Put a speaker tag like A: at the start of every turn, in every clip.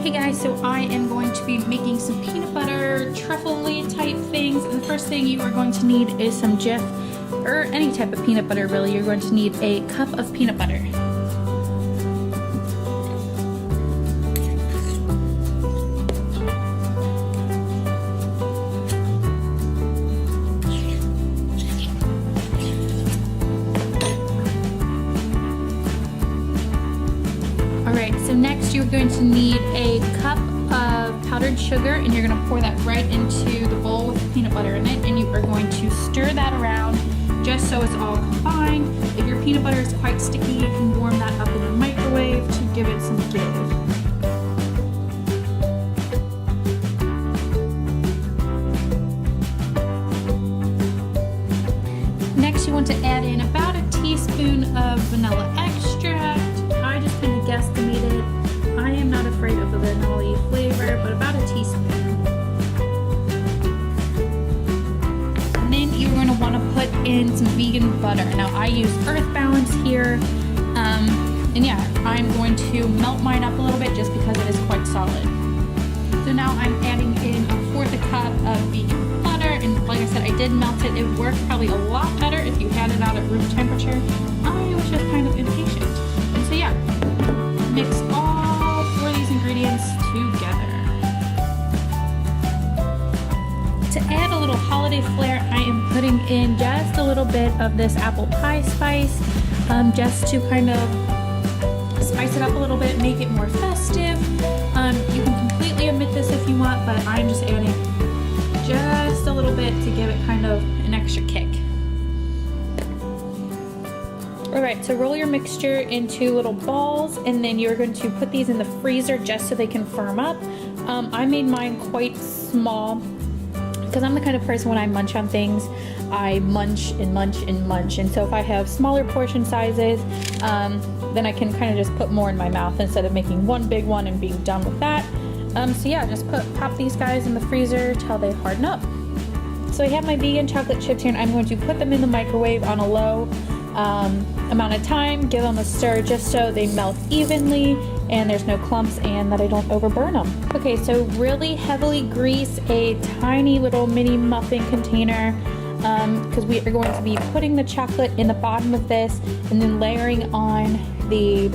A: Hey guys, so I am going to be making some peanut butter truffle-y type things, and the first thing you are going to need is some Jif, or any type of peanut butter really. You're going to need a cup of peanut butter. Alright, so next you're going to need a cup of powdered sugar, and you're going to pour that right into the bowl with the peanut butter in it, and you are going to stir that around just so it's all combined. If your peanut butter is quite sticky, you can warm that up in the microwave to give it some give. Next you want to add in about a teaspoon of vanilla extract. I just kind of guesstimated. I am not afraid of the vanilla flavor, but about a teaspoon. And then you're going to want to put in some vegan butter. Now I use Earth Balance here, and yeah, I'm going to melt mine up a little bit just because it is quite solid. So now I'm adding in a 1/4 cup of vegan butter, and like I said, I did melt it. It worked probably a lot better if you had it out at room temperature. I was just kind of impatient. And so yeah, mix all 4 of these ingredients together. To add a little holiday flair, I am putting in just a little bit of this apple pie spice, just to kind of spice it up a little bit, make it more festive. You can completely omit this if you want, but I'm just adding just a little bit to give it kind of an extra kick. Alright, so roll your mixture into little balls, and then you're going to put these in the freezer just so they can firm up. I made mine quite small because I'm the kind of person, when I munch on things, I munch and munch and munch, and so if I have smaller portion sizes, then I can kind of just put more in my mouth instead of making one big one and being done with that. So yeah, just pop these guys in the freezer till they harden up. So I have my vegan chocolate chips here, and I'm going to put them in the microwave on a low amount of time, give them a stir just so they melt evenly and there's no clumps and that I don't overburn them. Okay, so really heavily grease a tiny little mini muffin container, because we are going to be putting the chocolate in the bottom of this and then layering on the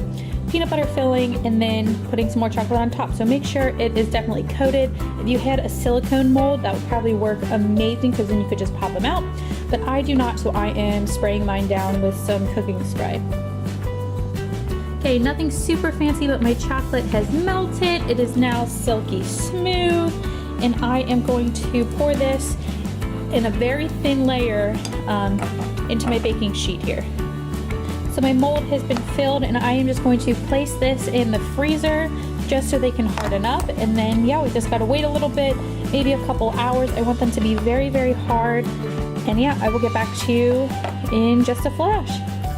A: peanut butter filling and then putting some more chocolate on top. So make sure it is definitely coated. If you had a silicone mold, that would probably work amazing because then you could just pop them out. But I do not, so I am spraying mine down with some cooking spray. Okay, nothing super fancy, but my chocolate has melted. It is now silky smooth, and I am going to pour this in a very thin layer into my baking sheet here. So my mold has been filled, and I am just going to place this in the freezer just so they can harden up, and then yeah, we just gotta wait a little bit, maybe a couple hours. I want them to be very, very hard, and yeah, I will get back to you in just a flash.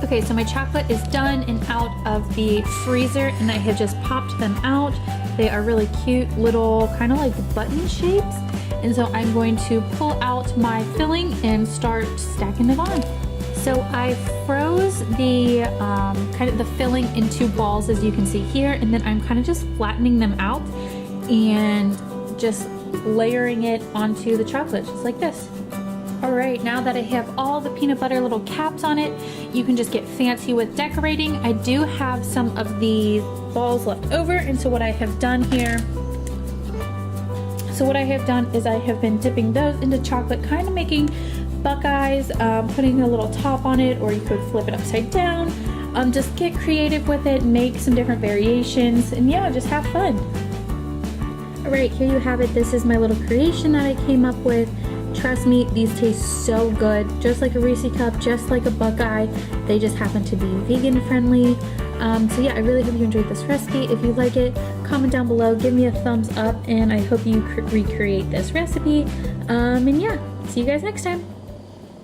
A: Okay, so my chocolate is done and out of the freezer, and I have just popped them out. They are really cute little kind of like button shapes, and so I'm going to pull out my filling and start stacking it on. So I froze the kind of the filling into balls, as you can see here, and then I'm kind of just flattening them out and just layering it onto the chocolate, just like this. Alright, now that I have all the peanut butter little caps on it, you can just get fancy with decorating. I do have some of these balls left over, and so what I have done here, is I have been dipping those into chocolate, kind of making buckeyes, putting a little top on it, or you could flip it upside down. Just get creative with it, make some different variations, and yeah, just have fun. Alright, here you have it. This is my little creation that I came up with. Trust me, these taste so good, just like a Reese cup, just like a buckeye. They just happen to be vegan friendly. So yeah, I really hope you enjoyed this recipe. If you like it, comment down below, give me a thumbs up, and I hope you recreate this recipe. And yeah, see you guys next time.